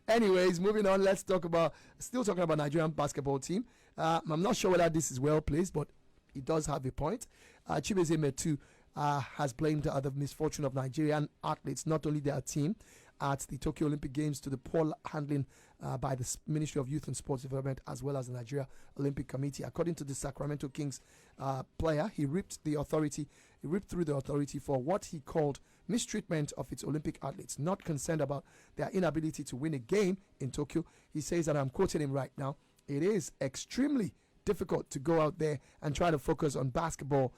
Anyways, moving on, still talking about Nigerian basketball team. I'm not sure whether this is well placed, but he does have a point. Chigozie Metu has blamed the misfortune of Nigerian athletes, not only their team at the Tokyo Olympic Games, to the poor handling by the Ministry of Youth and Sports Development, as well as the Nigerian Olympic Committee. According to the Sacramento Kings player, he ripped through the authority for what he called mistreatment of its Olympic athletes, not concerned about their inability to win a game in Tokyo. He says, and I'm quoting him right now, "It is extremely difficult to go out there and try to focus on basketball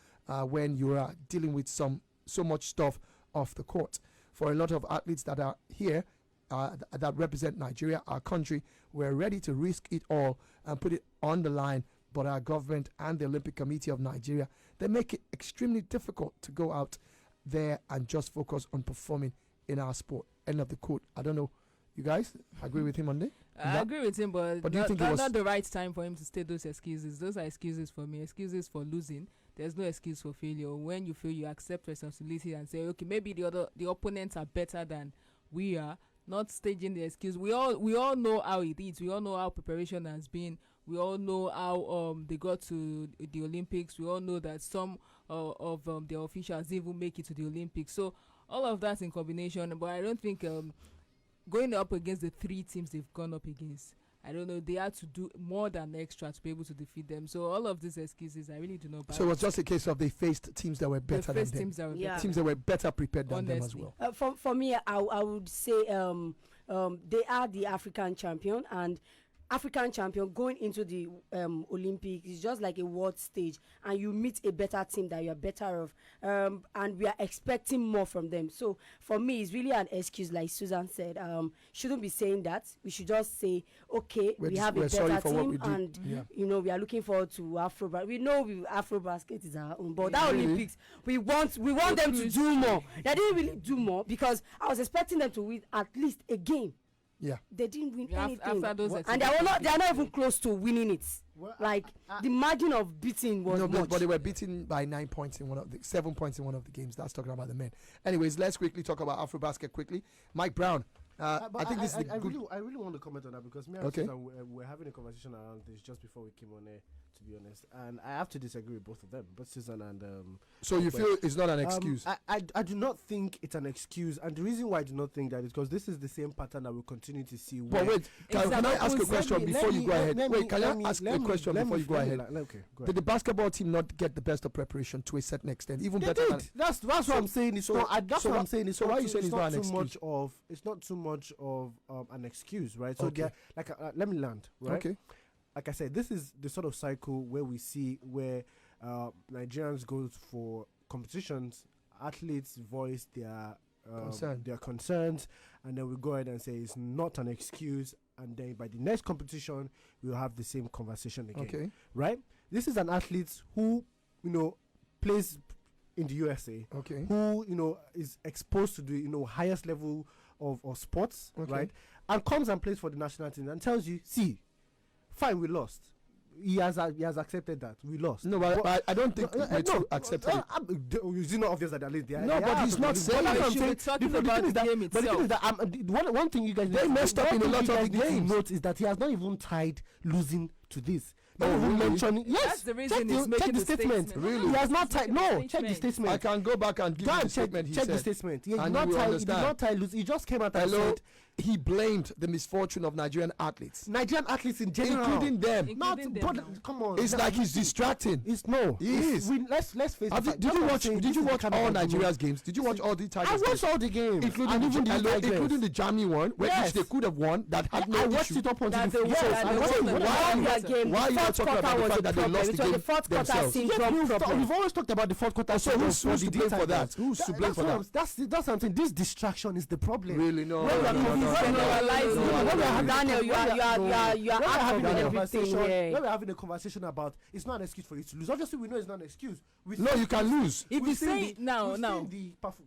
when you are dealing with so much stuff off the court. For a lot of athletes that are here that represent Nigeria, our country, we're ready to risk it all and put it on the line, but our government and the Olympic Committee of Nigeria, they make it extremely difficult to go out there and just focus on performing in our sport." End of the quote. I don't know. You guys agree with him on that? I agree with him, but do you think that's not the right time for him to state those excuses. Those are excuses for me. Excuses for losing. There's no excuse for failure. When you fail, you accept responsibility and say, okay, maybe the opponents are better than we are. Not staging the excuse. We all know how it is. We all know how preparation has been. We all know how they got to the Olympics. We all know that some of the officials even make it to the Olympics. So all of that in combination. But I don't think going up against the three teams they've gone up against, I don't know, they had to do more than extra to be able to defeat them. So all of these excuses, I really do not buy. So it was just a case of they faced teams that were better than them. Teams that were better prepared than them as well. For me, I would say they are the African champion, and African champion going into the Olympics is just like a world stage, and you meet a better team that you are better of, and we are expecting more from them. So for me, it's really an excuse, like Susan said. Shouldn't be saying that. We should just say, okay, we have a better team, and we are looking forward to Afro. We know Afro basket is our own, but that Olympics, we want them to do more. They didn't really do more, because I was expecting them to win at least a game. Yeah, they didn't win anything, and they are not even close to winning it. Well, the margin of beating was much. But they were beaten by 7 points in one of the games. That's talking about the men. Anyways, let's quickly talk about AfroBasket quickly. Mike Brown. I think this is I really want to comment on that, because me and Susan were having a conversation around this just before we came on air, to be honest, and I have to disagree with both of them, both Susan and so you feel it's not an excuse? I do not think it's an excuse, and the reason why I do not think that is because this is the same pattern that we'll continue to see. But wait, can I ask a question before you go ahead? Can I ask a question before you go ahead? Okay, go ahead. Did the basketball team not get the best of preparation to a certain extent? Even they better did. That's what I'm saying. That's what I'm saying. So why are you saying it's not an excuse? It's not too much of an excuse, right? So let me land, right? Okay. Like I said, this is the sort of cycle where we see where Nigerians go for competitions, athletes voice their concerns, and then we go ahead and say it's not an excuse, and then by the next competition we'll have the same conversation again. Okay. Right? This is an athlete who plays in the USA, okay, who is exposed to the highest level of sports, okay, right, and comes and plays for the national team and tells you, see, fine, we lost. He has accepted that we lost. No, but I don't think Metu accepted it. Is it not obvious that at least but he's not saying that. Talking about the game itself. But the thing is that one thing you guys messed up in a lot of the games. Note is that he has not even tied losing to this. Mentioning, yes, that's the reason he's making the statement. Really, he has not tied. No, check the statement. I can go back and give you the statement. Check the statement. He did not tie lose. He just came out and said he blamed the misfortune of Nigerian athletes. Nigerian athletes in general, including them. Come on, it's like he's distracting. He is. Let's face it. Did you watch all Nigeria's games? Did you watch all the Tigers? I watched all the games, including the Germany one, which they could have won. That had no issue. I watched it up until the why are you not talking about the fact that they lost the game themselves? We've always talked about the fourth quarter. So who's to blame for that? Who's to blame for that? That's something. This distraction is the problem. Really, no. Daniel, you are everything. When we're having a conversation about it's not an excuse for you to lose. Obviously, we know it's not an excuse. No, you can lose. If you say now,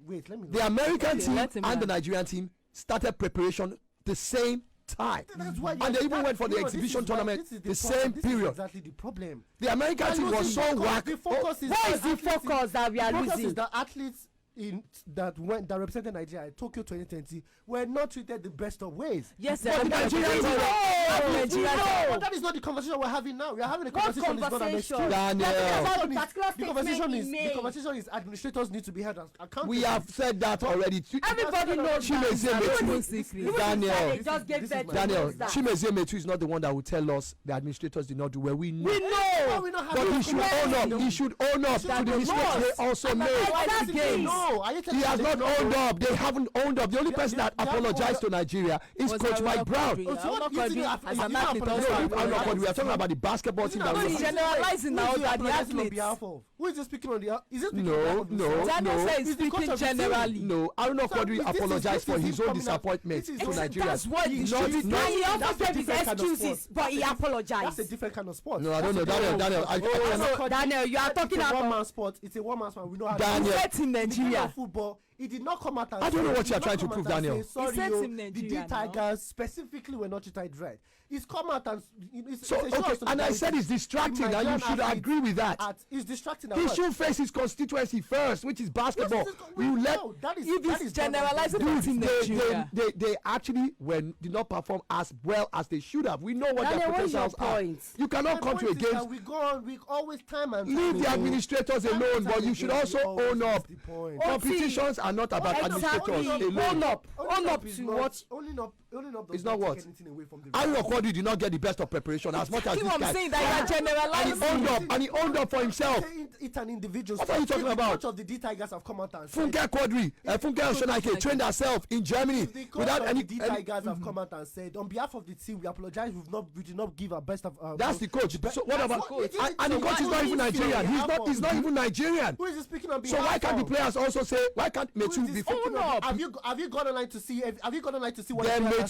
wait, let me. The American team and the Nigerian team started preparation the same time, and they even went for the exhibition tournament the same period. Exactly the problem. The American team was so whack. Where is the focus that we are losing? The athletes that represented Nigeria at Tokyo 2020 were not treated the best of ways. Yes, but Nigerians. But that is not the conversation we're having now. We are having a conversation. It's not an excuse. The conversation is administrators need to be held accountable. We have said that already. Everybody knows Daniel, Chigozie Metu is not the one that will tell us the administrators did not do well. We know. But he should own up. He should own up to the mistakes they also made. He has not owned up. They haven't owned up. The only person that apologized to Nigeria is Coach Mike Brown. We are talking about the basketball team. He's generalizing now that the athletes. Who is speaking on the? Is it no. Daniel says speaking generally. No, Aruna Quadri apologized for his own disappointment to Nigeria. That's what he also said his excuses, but he apologized. That's a different kind of sport. No, I don't know, Daniel, you are talking about one-man sport. It's a one-man sport. We know how Daniel. In Nigeria. Football. He did not come out and I don't know what you are trying to prove, Daniel. Sorry, the D-Tigers specifically were not treated right. He's come out and and I said it's distracting, and you should agree with that. It's distracting. He should face his constituency first, which is basketball. If he's generalizing in Nigeria, they actually did not perform as well as they should have. We know what their potentials are. You cannot come to a game. We always time and leave the administrators alone, but you should also own up. Competitions are not about administrators alone. Own up to what? It's not what. Aruna Quadri did not get the best of preparation as much as this guy. I'm saying that you are generalizing. And he owned up for himself. It's an individual. What are you talking about? Much of the D-Tigers have come out and said. Funke Quadri, Funke Oshonaike trained herself in Germany without any. The D-Tigers have come out and said, on behalf of the team, we apologize. We did not give our best of. That's the coach. So what about coach? And the coach is not even Nigerian. He's not even Nigerian. Who is speaking on behalf? So why can't the players also say? Why can't Metu be own up? Have you gone online to see? Have you gone online to see what? Then Metu.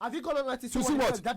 Have you gone online to see what? That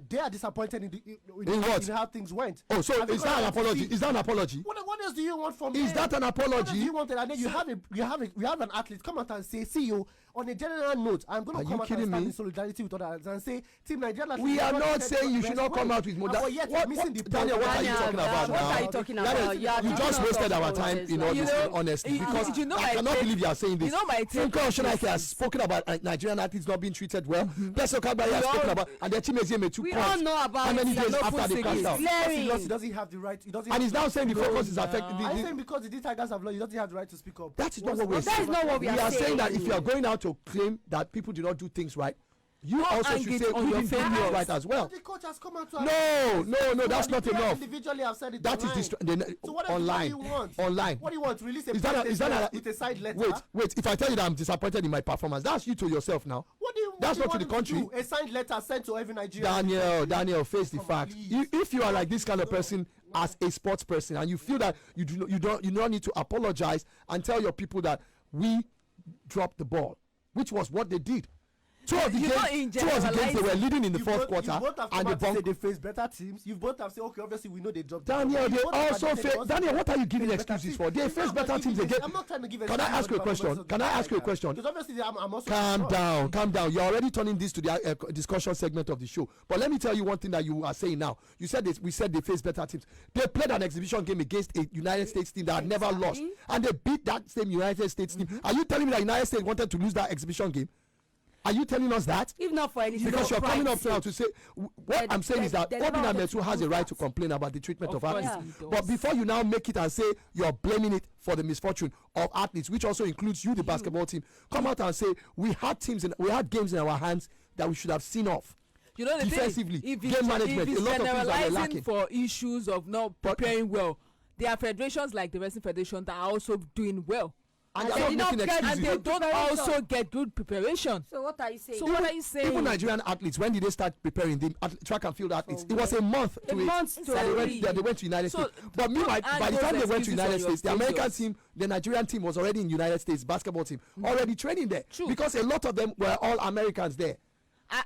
they are disappointed in how things went. Oh, so is that an apology? Is that an apology? What else do you want from me? Is that an apology? You wanted, and then you have an athlete come out and say, see you on a general note. I'm going to come out and stand in solidarity with others and say, Team Nigeria. We are not saying you should not come out with more. Daniel, what are you talking about now? What are you talking about? You just wasted our time in all this, honestly, because I cannot believe you are saying this. Funke Oshonaike has spoken about Nigerian athletes not being treated well. Blessed Okagbare has spoken about, and then Chigozie Metu. We all know about how many days after they crashed out? He doesn't have the right. And he's now saying the focus is affecting. I'm saying because the D-Tigers have lost, he doesn't have the right to speak up. That is not what we're saying. That is not what we are saying. We are saying that if you are going out to claim that people do not do things right, you also should say we didn't do it right as well. The coach has come out to no, that's not enough. Individually, I've said it. That is online. Online. What do you want? Release a is that with a side letter? Wait. If I tell you that I'm disappointed in my performance, that's you to yourself now. That's not to the country. A signed letter sent to every Nigerian. Daniel, face the fact. If you are like this kind of person as a sports person, and you feel that you don't need to apologize and tell your people that we dropped the ball, which was what they did. Two of the games they were leading in the fourth quarter, and they faced better teams. You both have said, okay, obviously we know they dropped. Daniel, they also faced. Daniel, what are you giving excuses for? They faced better teams again. I'm not trying to give. Can I ask you a question? Because obviously I'm also. Calm down. You're already turning this to the discussion segment of the show. But let me tell you one thing that you are saying now. You said this. We said they faced better teams. They played an exhibition game against a United States team that had never lost, and they beat that same United States team. Are you telling me that United States wanted to lose that exhibition game? Are you telling us that? If not for anything, because you're coming up now to say what I'm saying is that Obinna Metu has a right to complain about the treatment of athletes. But before you now make it and say you're blaming it for the misfortune of athletes, which also includes you, the basketball team, come out and say we had games in our hands that we should have seen off. You know the defensively, thing, game management, a lot of things that were lacking. For issues of not preparing well, there are federations like the Wrestling Federation that are also doing well. And they don't also get good preparation. So what are you saying? Even Nigerian athletes, when did they start preparing? The track and field athletes, it was a month to they went to United States. But meanwhile, by the time they went to United States, the American team, the Nigerian team was already in United States, basketball team, already training there. Because a lot of them were all Americans there.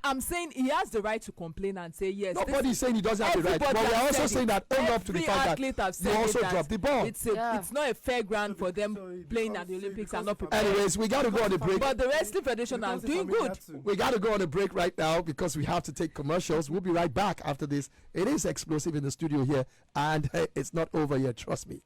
I'm saying he has the right to complain and say yes. Nobody's saying he doesn't have the right, but we're also saying that own up to the fact that you also dropped the ball. It's not a fair ground for them playing at the Olympics and not preparing. Anyways, we got to go on the break. But the Wrestling Federation are doing good. We got to go on a break right now because we have to take commercials. We'll be right back after this. It is explosive in the studio here, and it's not over yet, trust me.